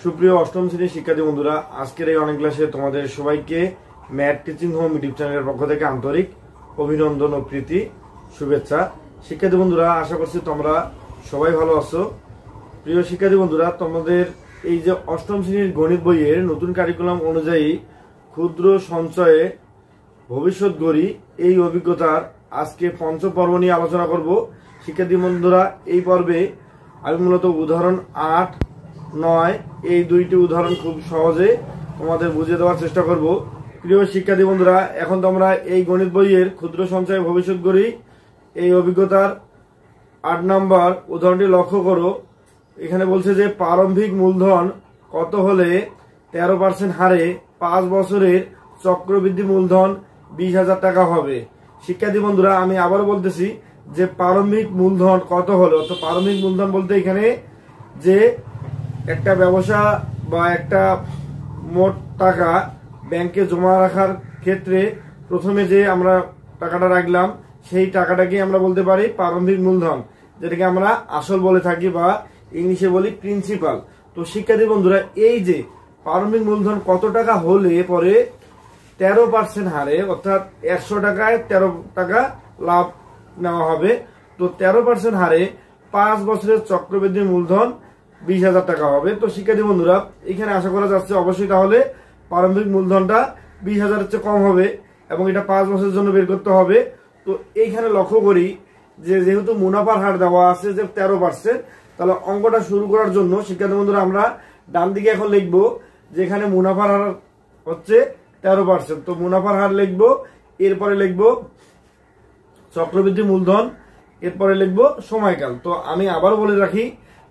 সুপ্রিয় অষ্টম শ্রেণীর শিক্ষার্থী বন্ধুরা, আজকের এই অনেক ক্লাসে তোমাদের সবাইকে ম্যাথ টিচিং হোম ইউটিউব চ্যানেলের পক্ষ থেকে আন্তরিক অভিনন্দন ও প্রীতি শুভেচ্ছা। শিক্ষার্থী বন্ধুরা, আশা করছি তোমরা সবাই ভালো আছো। প্রিয় শিক্ষার্থী বন্ধুরা, তোমাদের এই যে অষ্টম শ্রেণীর গণিত বইয়ের নতুন কারিকুলাম অনুযায়ী ক্ষুদ্র সঞ্চয়ে ভবিষ্যৎ গড়ি, এই অভিজ্ঞতার আজকে পঞ্চম পর্ব নিয়ে আলোচনা করব। শিক্ষার্থী বন্ধুরা, এই পর্বে আমি মূলত উদাহরণ 8, 9 এই দুইটি উদাহরণ খুব সহজে তোমাদের বুঝিয়ে দেওয়ার চেষ্টা করব। প্রিয় শিক্ষার্থী বন্ধুরা, এখন তোমরা এই গণিত বইয়ের ক্ষুদ্র সঞ্চয় ভবিষ্যৎ গড়ি এই অভিজ্ঞতার 8 নম্বর উদাহরণটি লক্ষ্য করো। এখানে বলছে যে প্রারম্ভিক মূলধন কত হলে 13% হারে 5 বছরের চক্রবৃদ্ধি মূলধন 20,000 টাকা হবে। শিক্ষার্থী বন্ধুরা, আমি আবারও বলতেছি যে প্রারম্ভিক মূলধন কত হলো। তো প্রারম্ভিক মূলধন বলতে এখানে যে একটা ব্যবসা বা একটা মোট টাকা ব্যাংকে জমা রাখার ক্ষেত্রে প্রথমে যে আমরা টাকাটা রাখলাম সেই টাকাটাকে আমরা বলতে পারি প্রারম্ভিক মূলধন, যেটাকে আমরা আসল বলে থাকি বা ইংলিশে বলি প্রিন্সিপাল। তো শিক্ষার্থী বন্ধুরা, এই যে প্রারম্ভিক মূলধন কত টাকা হলে পরে 13% হারে অর্থাৎ 100 টাকায় 13 টাকা লাভ নেওয়া হবে। তো 13% হারে 5 বছরের চক্রবৃদ্ধি মূলধন 20,000 টাকা হবে। তো শিক্ষার্থী বন্ধুরা, এখানে আশা করা যাচ্ছে অবশ্যই তাহলে প্রারম্ভিক মূলধনটা 20,000-এর চেয়ে কম হবে এবং এটা 5 বছরের জন্য বের করতে হবে। তো এইখানে লক্ষ্য করি যে যেহেতু মুনাফার হার দেওয়া আছে যে 13%, তাহলে অঙ্কটা শুরু করার জন্য শিক্ষার্থী বন্ধুরা আমরা ডান দিকে এখন লিখবো যে এখানে মুনাফার হার হচ্ছে 13%। তো মুনাফার হার লিখবো, এরপরে লিখবো চক্রবৃদ্ধি মূলধন, এরপরে লিখবো সময়কাল। তো আমি আবার বলে রাখি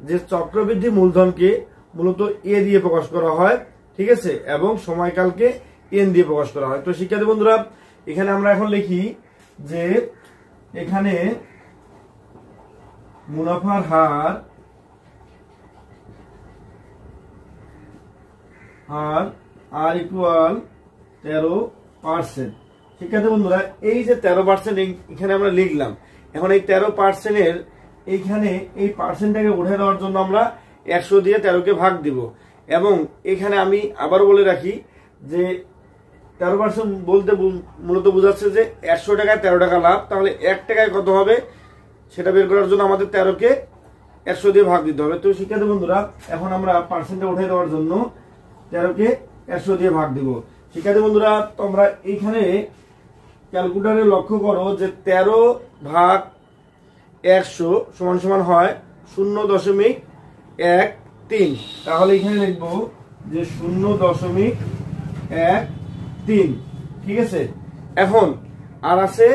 যে চক্রবৃদ্ধি মূলধনকে মূলত এ দিয়ে প্রকাশ করা হয়, ঠিক আছে, এবং সময়কালকে এন দিয়ে প্রকাশ করা হয়। তো শিক্ষার্থী বন্ধুরা, এখানে আমরা এখন লিখি যে এখানে মুনাফার হার আর ইকুয়াল 13%। শিক্ষার্থী বন্ধুরা, এই যে 13% এখানে আমরা লিখলাম, এখন এই 13%-এর এইখানে এই পার্সেন্টটাকে উঠে দেওয়ার জন্য আমরা 100 দিয়ে 13কে ভাগ দিব। এবং এখানে আমি আবার বলে রাখি যে 13% বলতে মূলত বোঝাচ্ছে যে 100 টাকায় 13 টাকা লাভ, তাহলে 1 টাকায় কত হবে সেটা বের করার জন্য আমাদের 13কে 100 দিয়ে ভাগ দিতে হবে। তো শিক্ষার্থী বন্ধুরা, এখন আমরা পার্সেন্টটা উঠে দেওয়ার জন্য 13কে 100 দিয়ে ভাগ দিব। শিক্ষার্থী বন্ধুরা, তোমরা এইখানে ক্যালকুলেটরে লক্ষ্য করো যে 13 ভাগ 100 সমান সমান হয় 0.13। তাহলে এখানে লিখবো যে 0.13, ঠিক আছে। এখন আর আছে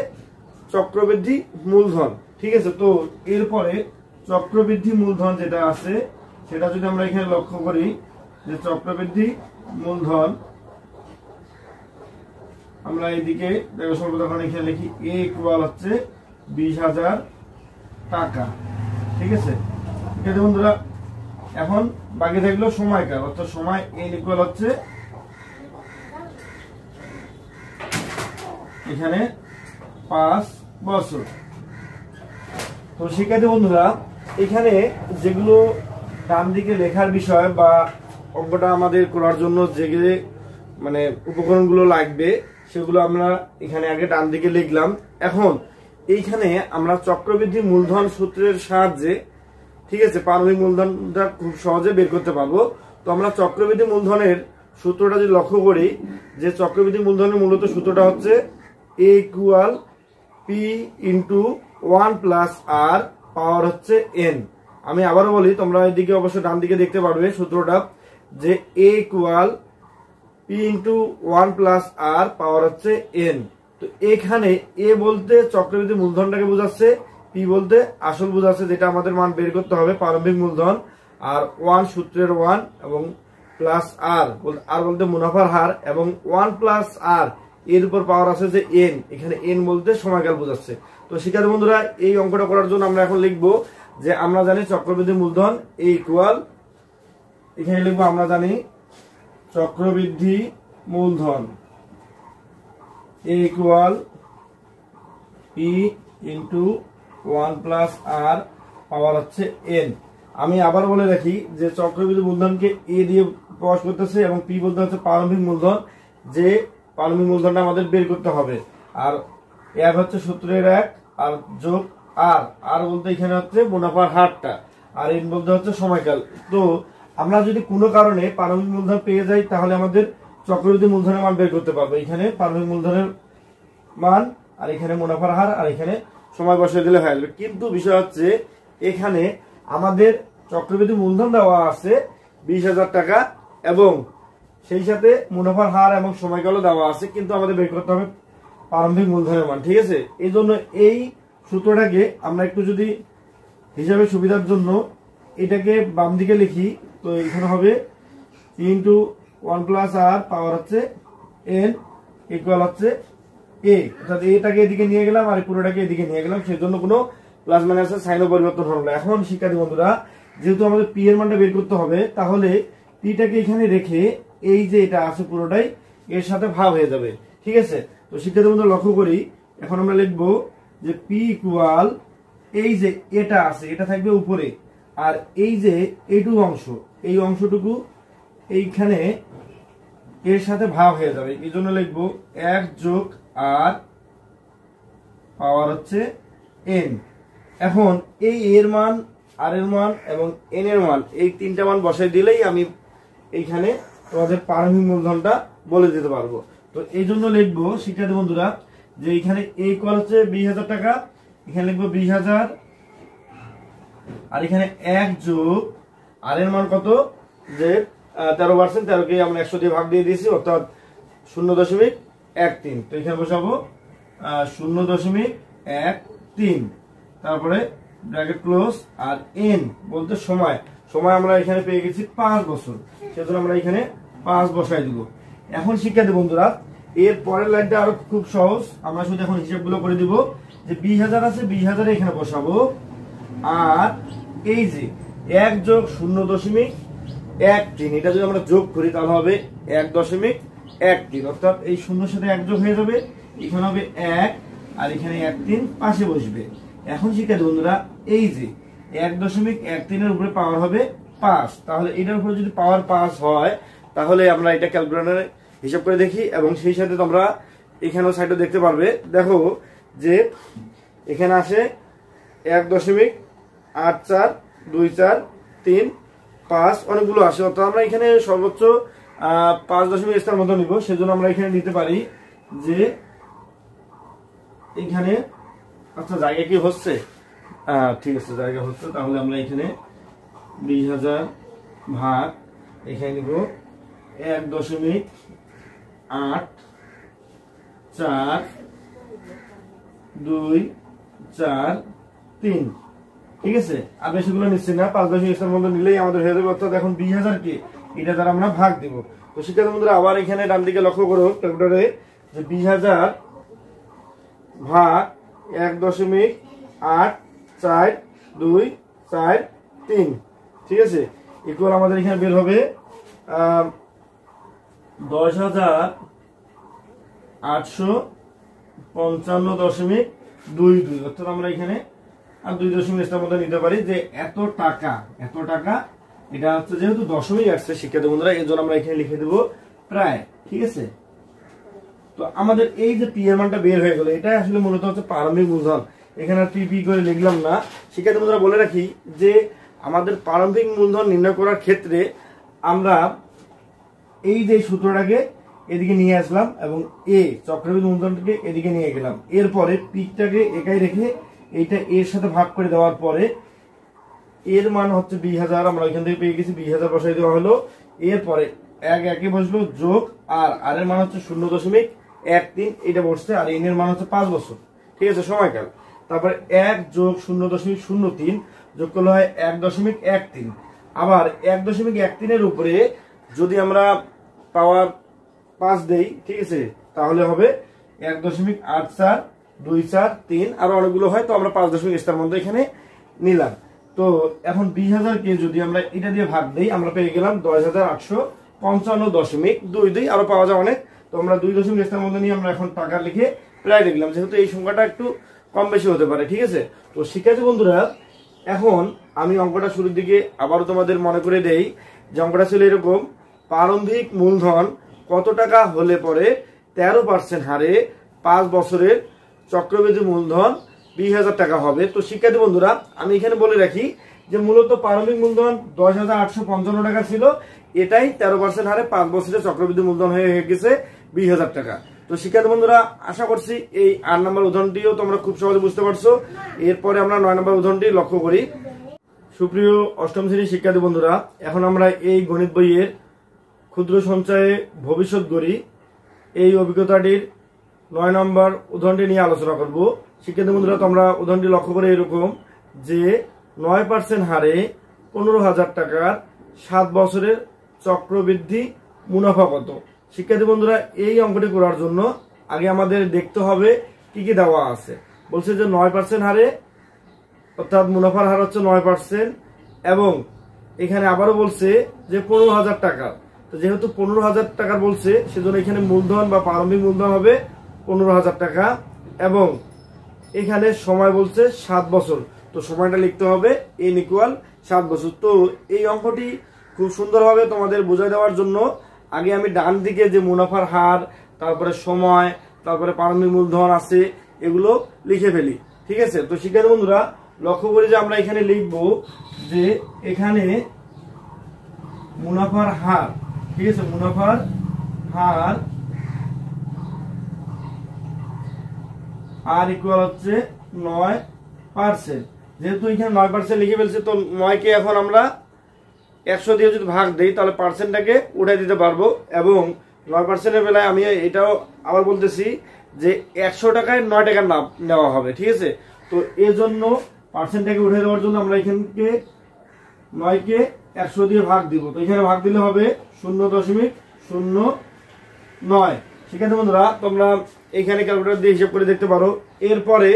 চক্রবৃদ্ধি মূলধন, ঠিক আছে। তো এরপরে চক্রবৃদ্ধি মূলধন যেটা আছে সেটা যদি আমরা এখানে লক্ষ্য করি যে চক্রবৃদ্ধি মূলধন আমরা এইদিকে সর্বপ্রথম এখানে লিখি এ ইকুয়াল হচ্ছে 20,000 টাকা, ঠিক আছে। ঠিক আছে বন্ধুরা, এখন বাকি থাকলো সময়কাল, অর্থাৎ সময় এন ইকুয়াল হচ্ছে এখানে 5 বছর। তো শিক্ষার্থী বন্ধুরা, এখানে যেগুলো ডান দিকে লেখার বিষয় বা অঙ্কটা আমাদের করার জন্য যে মানে উপকরণগুলো লাগবে সেগুলো আমরা এখানে আগে ডান দিকে লিখলাম। এখন এইখানে আমরা চক্রবৃদ্ধি মূলধন সূত্রের সাহায্যে, ঠিক আছে, প্রারম্ভিক মূলধনটা খুব সহজে বের করতে পারবো। তো আমরা চক্রবৃদ্ধি মূলধনের সূত্রটা যদি লক্ষ্য করি যে চক্রবৃদ্ধি মূলধনের মূলত সূত্রটা হচ্ছে এ ইকুয়াল পি ইন্টু 1 প্লাস আর পাওয়ার হচ্ছে এন। আমি আবারও বলি, তোমরা এদিকে অবশ্য ডান দিকে দেখতে পারবে সূত্রটা যে এ ইকুয়াল পি ইন্টু 1 প্লাস আর পাওয়ার হচ্ছে এন। তো এখানে এ বলতে চক্রবৃদ্ধি মূলধনটাকে বোঝাচ্ছে, পি বলতে আসল বোঝাচ্ছে, যেটা আমাদের মান বের করতে হবে প্রারম্ভিক মূলধন, আর 1 সূত্রের 1 এবং প্লাস আর বলতে মুনাফার হার, এবং 1 প্লাস আর এর উপর পাওয়ার আছে যে এন, এখানে এন বলতে সময়কাল বোঝাচ্ছে। তো শিক্ষার্থী বন্ধুরা, এই অঙ্কটা করার জন্য আমরা এখন লিখবো যে আমরা জানি চক্রবৃদ্ধি মূলধন এ ইকুয়াল, এখানে লিখবো আমরা জানি চক্রবৃদ্ধি মূলধন এ ইকুয়াল পি ইন্টু 1 প্লাস আর পাওয়ার হচ্ছে এন। আমি আবার বলে রাখি যে চক্রবৃদ্ধি মূলধনকে এ দিয়ে প্রকাশ করতেছে এবং পি বলতে হচ্ছে প্রারম্ভিক মূলধন, যে প্রারম্ভিক মূলধনটা আমাদের বের করতে হবে। আর এক হচ্ছে সূত্রের এক, আর যোগ আর, আর বলতে এখানে হচ্ছে মুনাফার হারটা, আর এন বলতে হচ্ছে সময়কাল। তো আমরা যদি কোনো কারণে প্রারম্ভিক মূলধন পেয়ে যাই তাহলে আমাদের চক্রবৃদ্ধি মূলধনের মান বের করতে পারবো। এখানে প্রারম্ভিক মূলধনের মান, আর এখানে মুনাফার হার, আর এখানে সময় বসিয়ে দিলে হয়ে যাবে। কিন্তু বিষয় হচ্ছে এখানে আমাদের চক্রবৃদ্ধি মূলধন দেওয়া আছে 20,000 টাকা এবং সেই সাথে মুনাফার হার এবং সময়কালও দেওয়া আছে, কিন্তু আমাদের বের করতে হবে প্রারম্ভিক মূলধনের মান। ঠিক আছে, এই জন্য এই সূত্রটাকে আমরা একটু যদি হিসাবে সুবিধার জন্য এটাকে বাম দিকে লিখি, তো এখানে হবে ইন্টু 1 প্লাস আর পাওয়ার হচ্ছে এন ইকুয়াল হচ্ছে এ, অর্থাৎ এটাকে এদিকে নিয়ে গেলাম আর পুরোটাকে এদিকে নিয়ে গেলাম, সেই জন্য কোনো প্লাস মাইনাসের সাইনও পরিবর্তন হলো না। এখন শিক্ষার্থী বন্ধুরা, যেহেতু আমাদের পি এর মানটা বের করতে হবে, তাহলে পিটাকে এখানে রেখে এই যে এটা আছে পুরোটাই এর সাথে ভাগ হয়ে যাবে। ঠিক আছে, তো শিক্ষার্থী বন্ধুরা লক্ষ্য করি, এখন আমরা লিখবো যে পি ইকুয়াল এই যে এটা আছে এটা থাকবে উপরে, আর এই যে এইটুকু অংশ, এই অংশটুকু এইখানে এর সাথে ভাগ হয়ে যাবে। এই জন্য লিখবো 1 যোগ আর পাওয়ার হচ্ছে এন। এখন এই এর মান, আর এর মান এবং এন এর মান, এই তিনটা মান বসাই দিলেই আমি এইখানে তোমাদের প্রারম্ভিক মূলধনটা বলে দিতে পারবো। তো এই জন্য লিখবো শিক্ষার্থী বন্ধুরা যে এখানে এই কল হচ্ছে 20,000 টাকা, এখানে লিখবো 20,000, আর এখানে 1 যোগ আর এর মান কত, যে 13%, 13কে আমরা 100 দিয়ে ভাগ দিয়ে দিয়েছি, অর্থাৎ 0.13। তো এখানে বসাবো 0.13, তারপরে ব্র্যাকেট ক্লোজ, আর এন বলতে সময়, সময় আমরা এখানে পেয়ে গেছি 5 বছর, সেজন্য আমরা এখানে 5 বসাই দিব। এখন শিক্ষার্থী বন্ধুরা এর পরের লাইনটা আরো খুব সহজ, আমরা শুধু এখন হিসাবগুলো করে দিব যে 20,000 আছে, 20,000 এখানে বসাবো, আর এই যে 1 যোগ 0.13, এটা যদি আমরা যোগ করি তাহলে হবে 1.13, অর্থাৎ এই শূন্যর সাথে 1 যোগ হয়ে যাবে, এখানে হবে 1 আর এখানে 1.3 পাশে বসবে। এখন শিক্ষার্থী বন্ধুরা এই যে 1.13 এর উপরে পাওয়ার হবে 5, তাহলে এটার উপরে যদি পাওয়ার 5 হয় তাহলে আমরা এটা ক্যালকুলেটরে হিসাব করে দেখি, এবং সেই সাথে তোমরা এখানেও সাইডে দেখতে পারবে। দেখো যে এখানে আসে 1.842435, অনেকগুলো আসে, অর্থাৎ আমরা এখানে সর্বোচ্চ 5.1 মতো নিব। সেজন্য আমরা এখানে নিতে পারি যে এখানে, আচ্ছা জায়গা কি হচ্ছে, ঠিক আছে জায়গা হচ্ছে, তাহলে আমরা এখানে 20,000 ভাগ এখানে নিব 1.8423, ঠিক আছে। আর বেশিগুলো নিচ্ছি না, 5.1 মতো নিলেই আমাদের হয়ে যাবে, অর্থাৎ এখন 20,000 কে এটা দ্বারা আমরা ভাগ দিব। তো শিক্ষার্থী বন্ধুরা আবার এখানে ডান দিকে লক্ষ্য করো ক্যালকুলেটরে যে 20,000 ভাগ 1.8423, ঠিক আছে, ইকুয়াল আমাদের এখানে বের হবে 10,855.22, অর্থাৎ আমরা এখানে আর 2.1 মধ্যে নিতে পারি যে এত টাকা, এত টাকা। এটা হচ্ছে যেহেতু দশমিক আসছে শিক্ষার্থী বন্ধুরা, এর জন্য আমরা এখানে লিখে দেবো প্রায়, ঠিক আছে। তো আমাদের এই যে পি এর মানটা বের হয়ে গেল, এটা আসলে মূলত হচ্ছে প্রারম্ভিক মূলধন, এখানে আর পি করে লিখলাম না। শিক্ষার্থী বন্ধুরা বলে রাখি যে আমাদের প্রারম্ভিক মূলধন নির্ণয় করার ক্ষেত্রে আমরা এই যে সূত্রটাকে এদিকে নিয়ে আসলাম এবং এ চক্রবৃদ্ধি মূলধনটাকে এদিকে নিয়ে গেলাম, এরপরে পিকটাকে একাই রেখে এইটা এর সাথে ভাগ করে দেওয়ার পরে এর মান হচ্ছে 20,000, আমরা ওইখান থেকে পেয়ে গেছি 20,000 বসাই দেওয়া হলো। এরপরে একে বসলো যোগ আর এর মান হচ্ছে 0.13, এটা বসছে, আর এন এর মান হচ্ছে 5 বছর, ঠিক আছে, সময়কাল। তারপরে 1 যোগ 0.03 যোগ করলে হয় 1.13, আবার 1.13 এর উপরে যদি আমরা পাওয়ার 5 দেই, ঠিক আছে, তাহলে হবে 1.842443, আরো অনেকগুলো হয়, তো আমরা 5.1 মধ্যে এখানে নিলাম। তো এখন 20,000 কে যদি আমরা এটা দিয়ে ভাগ দেই আমরা পেয়ে গেলাম 10,855.22, আরো পাওয়া যায় অনেক, তো আমরা 2.1 মধ্যে নিয়ে আমরা এখন টাকা লিখে প্রায় লিখলাম, যেহেতু এই সংখ্যাটা একটু কম বেশি হতে পারে, ঠিক আছে। তো শিক্ষার্থী বন্ধুরা এখন আমি অঙ্কটা শুরুর দিকে আবারও তোমাদের মনে করে দেই যে অঙ্কটা ছিল এরকম, প্রারম্ভিক মূলধন কত টাকা হলে পরে 13% হারে 5 বছরের চক্রবৃদ্ধি মূলধন 20,000 টাকা হবে। তো শিক্ষার্থী বন্ধুরা আমি এখানে বলে রাখি যে মূলত প্রারম্ভিক মূলধন 10,855 টাকা ছিল, এটাই 13% হারে 5 বছরের চক্রবৃদ্ধি মূলধন হয়ে গেছে 20,000 টাকা। তো শিক্ষার্থী বন্ধুরা আশা করছি এই 8 নম্বর উদাহরণটিও তোমরা খুব সহজে বুঝতে পারছো। এরপরে আমরা 9 নম্বর উদাহরণটি লক্ষ্য করি। সুপ্রিয় অষ্টম শ্রেণীর শিক্ষার্থী বন্ধুরা, এখন আমরা এই গণিত বইয়ের ক্ষুদ্র সঞ্চয়ে ভবিষ্যৎ গড়ি এই অভিজ্ঞতাটির 9 নম্বর উদাহরণটি নিয়ে আলোচনা করব। শিক্ষার্থী বন্ধুরা তোমরা উদাহরণটি লক্ষ্য করে এরকম যে 9% হারে 15,000 টাকার 7 বছরের চক্রবৃদ্ধি মুনাফা কত। শিক্ষার্থী বন্ধুরা এই অঙ্কটি করার জন্য আগে আমাদের দেখতে হবে কি কি দেওয়া আছে। বলছে যে 9% হারে, অর্থাৎ মুনাফার হার হচ্ছে 9%, এবং এখানে আবারও বলছে যে 15,000 টাকা। তো যেহেতু 15,000 টাকার বলছে সেজন্য এখানে মূলধন বা প্রারম্ভিক মূলধন হবে 15,000 টাকা, এবং এখানে সময় বলছে 7 বছর। তো সময়টা লিখতে হবে n = 7 বছর। তো এই অঙ্কটি খুব সুন্দরভাবে তোমাদের বুঝিয়ে দেওয়ার জন্য আগে আমি ডান দিকে যে মুনাফার হার, তারপরে সময়, তারপরে প্রারম্ভিক মূলধন আছে এগুলো লিখে ফেলি, ঠিক আছে। তো শিক্ষার্থী বন্ধুরা লক্ষ্য করি যে আমরা এখানে লিখব যে এখানে মুনাফার হার, ঠিক আছে, মুনাফার হার আর ইকুয়াল হচ্ছে 9%। যেহেতু এখানে 9% লিখে ফেলছে, তো 9 কে এখন আমরা 100 দিয়ে যদি ভাগ দেই তাহলে পার্সেন্টটাকে উঠাই দিতে পারবো। এবং 9%-এর বেলায় আমি এটাও আবার বলতেছি যে 100 টাকায় 9 টাকা নেওয়া হবে, ঠিক আছে। তো এই জন্য পার্সেন্টটাকে উঠে দেওয়ার জন্য আমরা এখানকে 9 কে 100 দিয়ে ভাগ দিব। তো এখানে ভাগ দিলে হবে 0.09। শিক্ষার্থী বন্ধুরা তোমরা এখানে ক্যালকুলেটর দিয়ে হিসাব করে দেখতে পারো। এরপরে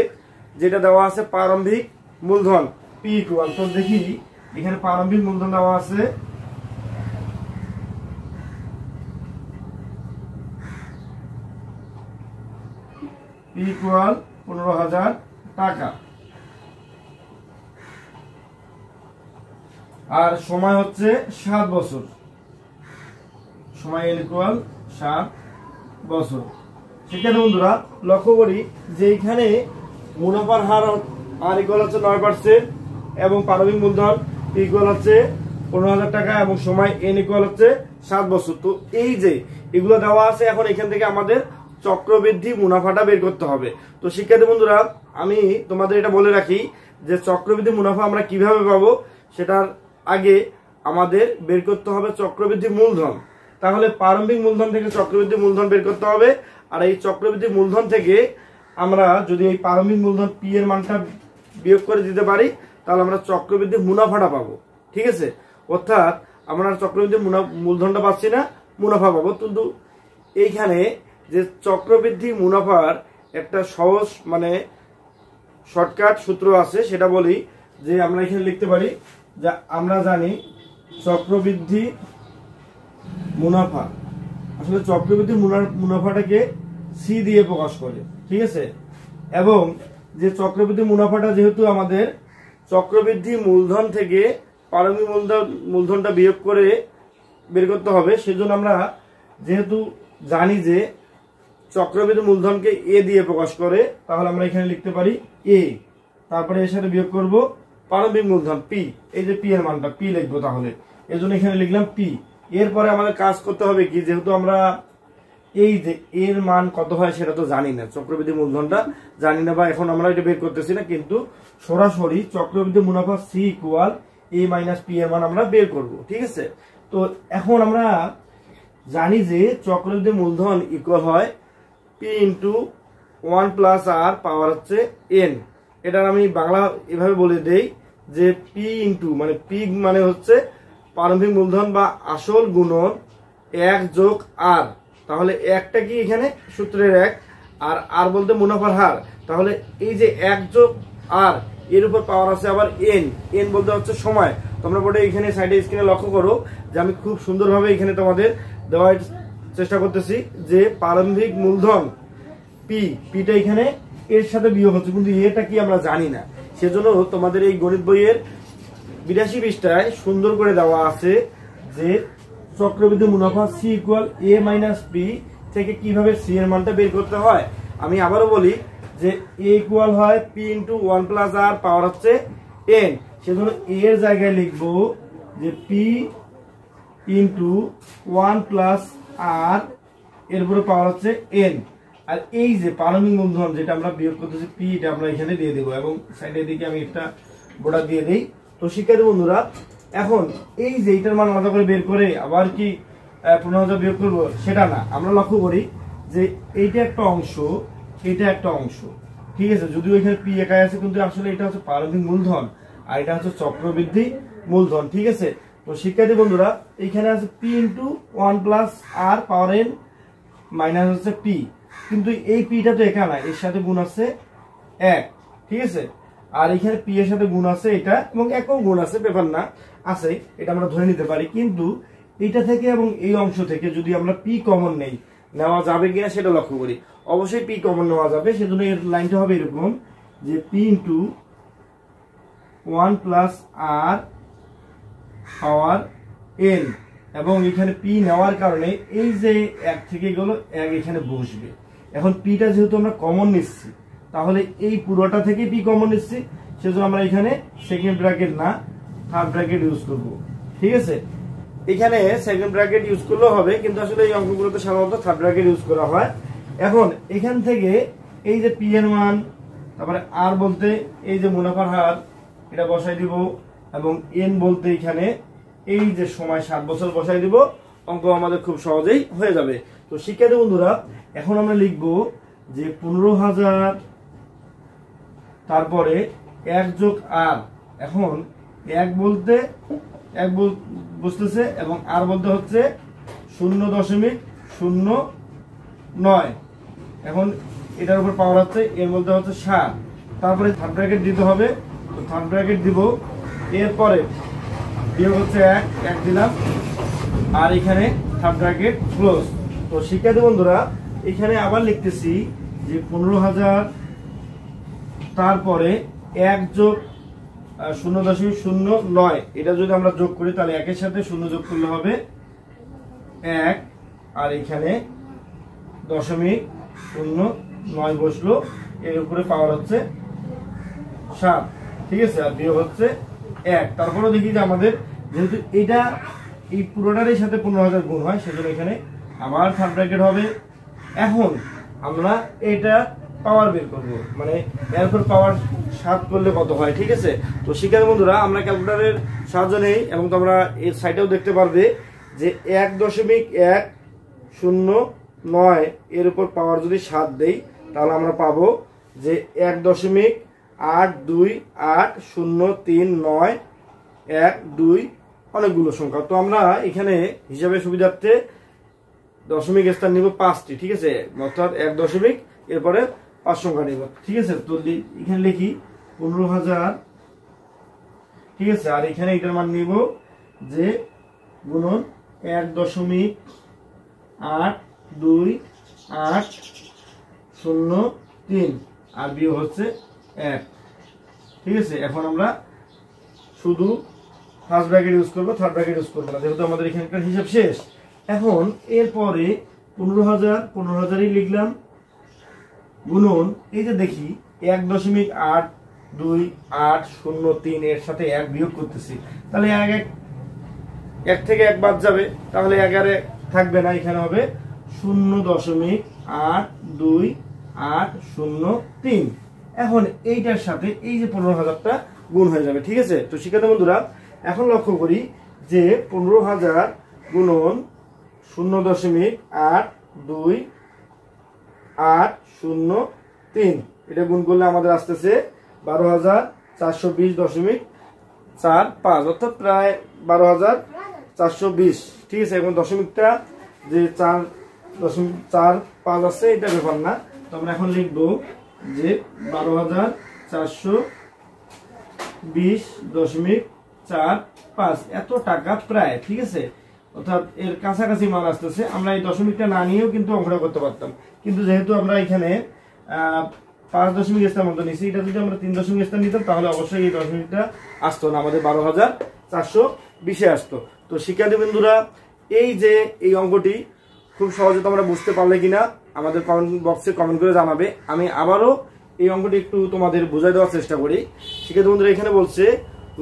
যেটা দেওয়া আছে প্রারম্ভিক মূলধন P ইকুয়াল, তো দেখি এখানে প্রারম্ভিক মূলধন দেওয়া আছে P ইকুয়াল 15,000 টাকা, আর সময় হচ্ছে 7 বছর, সময় n ইকুয়াল 7 বছর। শিক্ষার্থী বন্ধুরা লক্ষ্য করি যে এখানে মুনাফার হার আর ইকুয়াল হচ্ছে 9% এবং প্রারম্ভিক মূলধন P ইকুয়াল হচ্ছে 15,000 টাকা এবং সময় n ইকুয়াল হচ্ছে 7 বছর। তো এই যে এগুলো দেওয়া আছে, এখন এখান থেকে আমাদের চক্রবৃদ্ধি মুনাফাটা বের করতে হবে। তো শিক্ষার্থী বন্ধুরা আমি তোমাদের এটা বলে রাখি যে চক্রবৃদ্ধি মুনাফা আমরা কিভাবে পাবো, সেটার আগে আমাদের বের করতে হবে চক্রবৃদ্ধি মূলধন। তাহলে প্রারম্ভিক মূলধন থেকে চক্রবৃদ্ধি মূলধন বের করতে হবে, আর এই চক্রবৃদ্ধি মূলধন থেকে আমরা যদি এই প্রারম্ভিক মূলধন P এর মানটা বিয়োগ করে দিতে পারি তাহলে আমরা চক্রবৃদ্ধি মুনাফাটা পাবো, ঠিক আছে। অর্থাৎ আমরা চক্রবৃদ্ধি মূলধনটা পাচ্ছি না, মুনাফা পাবো। কিন্তু এইখানে যে চক্রবৃদ্ধি মুনাফার একটা সহজ মানে শর্টকাট সূত্র আছে, সেটা বলি যে আমরা এখানে লিখতে পারি যে আমরা জানি চক্রবৃদ্ধি মুনাফা, আসলে চক্রবৃদ্ধি মুনাফাটাকে C দিয়ে প্রকাশ করে, ঠিক আছে। এবং যে চক্রবৃদ্ধি মুনাফাটা যেহেতু আমাদের চক্রবৃদ্ধি মূলধন থেকে প্রারম্ভিক মূলধনটা বিয়োগ করে বের করতে হবে, সেজন্য আমরা যেহেতু জানি যে চক্রবৃদ্ধি মূলধনকে A দিয়ে প্রকাশ করে, তাহলে আমরা এখানে লিখতে পারি A, তারপরে এর সাথে বিয়োগ করব প্রারম্ভিক মূলধন P, এই যে P এর মানটা P লিখবো, তাহলে এজন্য এখানে লিখলাম P। এরপরে আমাদের কাজ করতে হবে কি, যেহেতু আমরা এই যে এর মান কত হয় সেটা তো জানি না, চক্রবৃদ্ধি মূলধনটা জানি না, বা এখন আমরা এটা বের করতেছি না, কিন্তু সরাসরি চক্রবৃদ্ধি মুনাফা C equal A minus P এর মান আমরা বের করব, ঠিক আছে। তো এখন আমরা জানি যে চক্রবৃদ্ধি মূলধন ইকুয়াল হয় P ইন্টু 1 প্লাস R পাওয়ার হচ্ছে N। এটার আমি বাংলা এভাবে বলে দেই যে P ইন্টু মানে P মানে হচ্ছে প্রারম্ভিক মূলধন বা আসল গুণন 1 যোগ R, তাহলে একটা কি এখানে সূত্রের 1, আর R বলতে মুনাফার হার, তাহলে এই যে 1 যোগ R এর উপর পাওয়ার আছে আবার N বলতে হচ্ছে সময়। তোমরা বোর্ডে এখানে সাইডে স্ক্রিনে লক্ষ্য করো যে আমি খুব সুন্দরভাবে এখানে তোমাদের দেওয়ার চেষ্টা করতেছি যে প্রারম্ভিক মূলধন Pটা এখানে এর সাথে বিয়োগ হচ্ছে, কিন্তু এটা কি আমরা জানি না। সেজন্য তোমাদের এই গণিত বইয়ের 82 পৃষ্ঠায় সুন্দর করে দেওয়া আছে যে চক্রবৃদ্ধি মুনাফা C = A - B থেকে কিভাবে C এর মানটা বের করতে হয়। আমি আবারও বলি যে A = হয় P × 1 + R পাওয়ার হচ্ছে n। সেজন্য A এর জায়গায় লিখব যে P × 1 + R এর উপরে পাওয়ার হচ্ছে n। আর এই যে পারমাণবিক মূলধন যেটা আমরা বিয়োগ করতেছি P, এটা আমরা এখানে দিয়ে দেব এবং সাইডের দিকে আমি একটা বর্ডার দিয়ে দেই। তো শিক্ষার্থী বন্ধুরা, এখন এই যে এটার মান আলাদা করে বের করে আবার কি 15,000 বিয়োগ করবো সেটা না, আমরা লক্ষ্য করি যে এইটা একটা অংশ, এটা একটা অংশ, ঠিক আছে। যদিও এখানে P একাই আছে, কিন্তু আসলে এটা হচ্ছে পারমাণবিক মূলধন আর এটা হচ্ছে চক্রবৃদ্ধি মূলধন, ঠিক আছে। তো শিক্ষার্থী বন্ধুরা, এখানে আছে P × 1 + R পাওয়ার n মাইনাস হচ্ছে P, কিন্তু এই Pটা তো একা না, এর সাথে গুণ আছে 1, ঠিক আছে। আর এখানে P এর সাথে গুণ আছে এটা এবং একও গুণ আছে, ব্যাপার না, আছে, এটা আমরা ধরে নিতে পারি। কিন্তু এটা থেকে এবং এই অংশ থেকে যদি আমরা P কমন নেওয়া যাবে কিনা সেটা লক্ষ্য করি। অবশ্যই P কমন নেওয়া যাবে, সেজন্য এর লাইনটা হবে এরকম যে P × 1 + R পাওয়ার n, এবং এখানে P নেওয়ার কারণে এই যে 1 থেকে গেল 1 এখানে বসবে। এখন Pটা যেহেতু আমরা কমন নিচ্ছি, তাহলে এই পুরোটা থেকে P কমন নিচ্ছি, সেজন্য আমরা এখানে সেকেন্ড ব্র্যাকেট না থার্ড ব্র্যাকেট ইউজ করব, ঠিক আছে। এখানে সেকেন্ড ব্র্যাকেট ইউজ করলেও হবে, কিন্তু আসলে এই অঙ্কগুলোতে সাধারণত থার্ড ব্র্যাকেট ইউজ করা হয়। এখন এখান থেকে এই যে P এর মান, তারপরে R বলতে এই যে মুনাফার হার, এটা বসাই দিব, এবং n বলতে এখানে এই যে সময় 7 বছর বসাই দিব, অঙ্ক আমাদের খুব সহজেই হয়ে যাবে। তো শিক্ষার্থী বন্ধুরা, এখন আমরা লিখব যে 15,000 তারপরে 1 + R। এখন 1 বলতে 1 বুঝতেছে এবং R বলতে হচ্ছে 0.09। এখন এটার উপর পাওয়ার হচ্ছে n বলতে হচ্ছে 7, তারপরে থার্ড ব্র্যাকেট দিতে হবে। তো থার্ড ব্র্যাকেট দিব, এরপরে বিয়োগ হচ্ছে 1 দিলাম, আর এখানে থার্ড ব্র্যাকেট ক্লোজ। তো শিক্ষার্থী বন্ধুরা, এখানে আবার লিখতেছি যে 15,000 তারপরে 1 + 0.09, এটা যদি আমরা যোগ করি তাহলে 1 এর সাথে 0 যোগ করলে হবে 1, আর এখানে 0.09 বসলো, এর উপরে পাওয়ার হচ্ছে 7, ঠিক আছে, আর বিয়োগ হচ্ছে 1। তারপরে দেখি যে আমাদের যেহেতু এটা এই পুরোটারই সাথে 15,000 গুণ হয়, সেজন্য এখানে আবার থার্ড ব্র্যাকেট হবে। এখন আমরা এটা পাওয়ার বের করব, মানে এরপর পাওয়ার 7 করলে কত হয়, ঠিক আছে। তো শিক্ষার্থী বন্ধুরা, আমরা ক্যালকুলেটরের সাহায্য নেই এবং তোমরা এর সাইডেও দেখতে পারবে যে 1.109 এর উপর পাওয়ার যদি 7 দেই, তাহলে আমরা পাবো যে 1.8280391 অনেকগুলো সংখ্যা। তো আমরা এখানে হিসাবে সুবিধার্থে দশমিক স্থান নিব 5টি, ঠিক আছে, অর্থাৎ 1 দশমিক এরপরে 5 সংখ্যা নিব, ঠিক আছে। তো এখানে লিখি 15,000, ঠিক আছে, আর এখানে এটার মান নিব যে গুণন 1.82803 আর বিয়োগ হচ্ছে 1, ঠিক আছে। এখন আমরা শুধু ফার্স্ট ব্র্যাকেট ইউজ করবো, থার্ড ব্র্যাকেট ইউজ করবো না, যেহেতু আমাদের এখানকার হিসাব শেষ। এখন এরপরে 15,000ই লিখলাম, গুণন এই যে দেখি 1.82803 এর সাথে 1 বিয়োগ করতেছি, তাহলে 1 থেকে 1 বাদ যাবে, তাহলে 11 থাকবে না, এখানে হবে 0.82803। এখন এইটার সাথে এই যে 15,000টা গুণ হয়ে যাবে, ঠিক আছে। তো শিক্ষার্থী বন্ধুরা, এখন লক্ষ্য করি যে 15,000 গুণন 0.82803, এটা গুণ করলে আমাদের আসতেছে 12,420.45, অর্থাৎ প্রায় 12,420, ঠিক আছে। এখন দশমিকটা যে 4.45 আছে, এটা ব্যাপার না, তো আমরা এখন লিখবো যে 12,420.45 এত টাকা প্রায়, ঠিক আছে, অর্থাৎ এর কাছাকাছি মান আসতেছে। আমরা এই দশমিকটা না নিয়েও কিন্তু অঙ্কটা করতে পারতাম, কিন্তু যেহেতু আমরা এখানে 5 স্থান মতো নিচ্ছি। এটা যদি আমরা 3 স্থান নিতাম তাহলে অবশ্যই এই দশমিকটা আসতো না, আমাদের 12,420 আসতো। তো শিক্ষার্থী বন্ধুরা, এই যে এই অঙ্কটি খুব সহজে তোমরা বুঝতে পারলে কিনা আমাদের কমেন্ট বক্সে কমেন্ট করে জানাবে। আমি আবারও এই অঙ্কটি একটু তোমাদের বোঝাই দেওয়ার চেষ্টা করি। শিক্ষার্থী বন্ধুরা, এখানে বলছে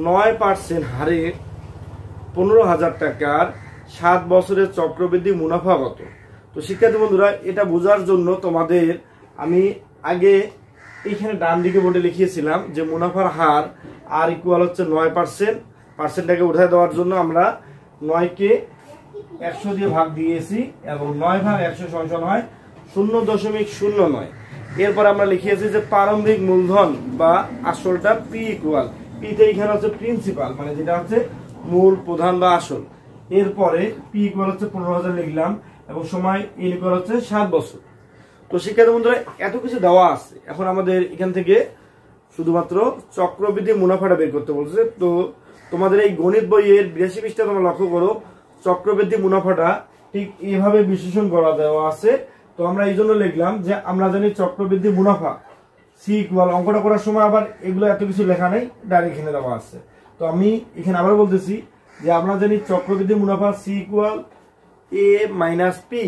9% হারে 15,000 টাকার 7 বছরের চক্রবৃদ্ধি মুনাফা কত। তো শিক্ষার্থী বন্ধুরা, এটা বোঝার জন্য তোমাদের আমি আগে এইখানে ডান দিকে বোর্ডে লিখিয়েছিলাম যে মুনাফার হার আর ইকুয়াল হচ্ছে 9%। পার্সেন্টটাকে উঠায় দেওয়ার জন্য আমরা 9কে 100 দিয়ে ভাগ দিয়েছি এবং 9 ভাগ 100 সমান হয় 0.09। এরপর আমরা লিখিয়েছি যে প্রারম্ভিক মূলধন বা আসলটা পি ইকুয়াল, পিতে এখানে হচ্ছে প্রিন্সিপাল মানে যেটা হচ্ছে মূল প্রধান বা আসল। এরপরে পি ইকুয়াল হচ্ছে 15,000 লিখলাম এবং সময় এন ইকুয়াল হচ্ছে 7 বছর। তো শিক্ষার্থী বন্ধুরা, এত কিছু দেওয়া আছে, এখন আমাদের এখান থেকে শুধুমাত্র চক্রবৃদ্ধি মুনাফাটা বের করতে বলছে। তো তোমাদের এই গণিত বইয়ের 82 পৃষ্ঠা তোমরা লক্ষ্য করো, চক্রবৃদ্ধি মুনাফাটা ঠিক এইভাবে বিশ্লেষণ করা দেওয়া আছে। তো আমরা এই জন্য লিখলাম যে আমরা জানি চক্রবৃদ্ধি মুনাফা সি ইকুয়াল, অঙ্কটা করার সময় আবার এগুলো এত কিছু লেখা নেই, ডাইরেক্ট এখানে দেওয়া আছে। তো আমি এখানে আবার বলতেছি যে আমরা জানি চক্রবৃদ্ধি মুনাফা সি ইকুয়াল এ মাইনাস পি।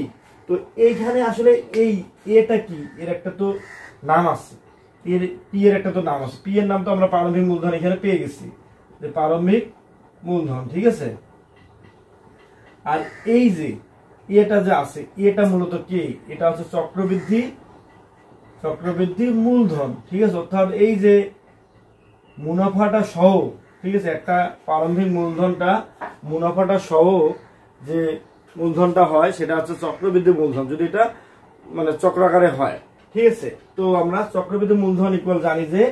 তো এইখানে আসলে এই এটা কি, এর একটা তো নাম আছে, এর পি এর একটা তো নাম আছে। পি এর নাম তো আমরা প্রারম্ভিক মূলধন এখানে পেয়ে গেছি, যে প্রারম্ভিক মূলধন, ঠিক আছে। আর এই যে এটা যে আছে, এটা মূলত কি, এটা হচ্ছে চক্রবৃদ্ধি মূলধন, ঠিক আছে। অর্থাৎ এই যে মুনাফাটা সহ, ঠিক আছে, একটা প্রারম্ভিক মুনাফাটা সহ যে মূলধনটা হয় সেটা হচ্ছে চক্রবৃদ্ধি মূলধন, যদি এটা মানে চক্রাকারে হয়, ঠিক আছে। তো আমরা চক্রবৃদ্ধি মূলধন ইকুয়াল জানি যে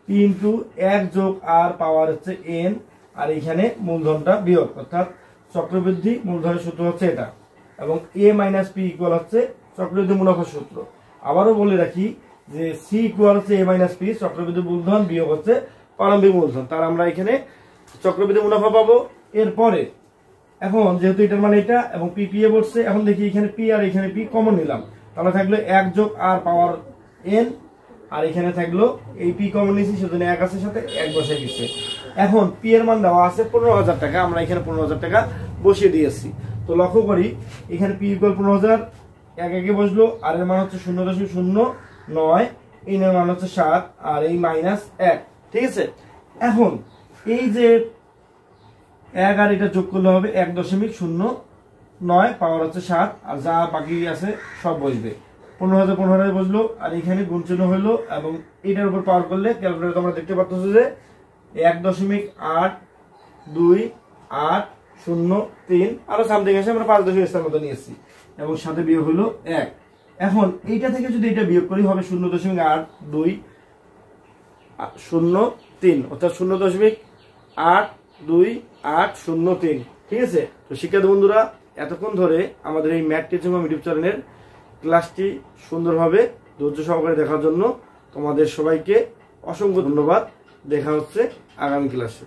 পি ইন্টু 1 যোগ আর পাওয়ার হচ্ছে এন, আর এখানে মূলধনটা বিয়োগ, অর্থাৎ চক্রবৃদ্ধি মূলধনের সূত্র হচ্ছে এটা, এবং এ মাইনাস পি ইকুয়াল হচ্ছে চক্রবৃদ্ধি মুনাফার সূত্র। আবারও বলে রাখি যে সি ইকুয়াল হচ্ছে এ মাইনাস পি, চক্রবৃদ্ধি মূলধন বিয়োগ হচ্ছে প্রারম্ভিক মূলধন, তার আমরা এখানে চক্রবৃদ্ধি মুনাফা পাবো। এরপরে এখন যেহেতু এটার মানে এটা এবং পি পি এ বলছে, এখন দেখি এখানে পি আর এখানে পি কমন নিলাম, তাহলে থাকলো 1 যোগ আর পাওয়ার এন, আর এখানে থাকলো এই পি কমন নিয়েছি সেজন্য 1 আছে সাথে 1 বসে গেছে। এখন পি এর মান দেওয়া আছে 15,000 টাকা, আমরা এখানে 15,000 টাকা বসিয়ে দিয়েছি। তো লক্ষ্য করি এখানে পি ইকুয়াল 15,000, 1 একে বসলো, আর এর মান হচ্ছে 0.09, এন এর মান হচ্ছে 7 আর এই মাইনাস 1, ঠিক আছে। এখন এই যে 1 আর এটা যোগ করলে হবে 1.09, পাওয়ার হচ্ছে 7, আর যা বাকি আছে সব বসবে। 15,000 বসলো, আর এখানে গুণ চিহ্ন হইলো, এবং এটার উপর পাওয়ার করলে ক্যালকুলেটর তোমরা দেখতে পাচ্ছ যে 1.8283 আরো সামথিং আছে, আমরা 5 স্থান মতো নিয়েছি এবং সাথে বিয়োগ হলো 1। এখন এইটা থেকে যদি এটা বিয়োগ করি হবে 0.8203, অর্থাৎ 0.82803, ঠিক আছে। তো শিক্ষার্থী বন্ধুরা, এতক্ষণ ধরে আমাদের এই ম্যাথ টিচিং হোম ইউটিউব চ্যানেলের ক্লাসটি সুন্দরভাবে ধৈর্য সহকারে দেখার জন্য তোমাদের সবাইকে অসংখ্য ধন্যবাদ। দেখা হচ্ছে আগামী ক্লাসে।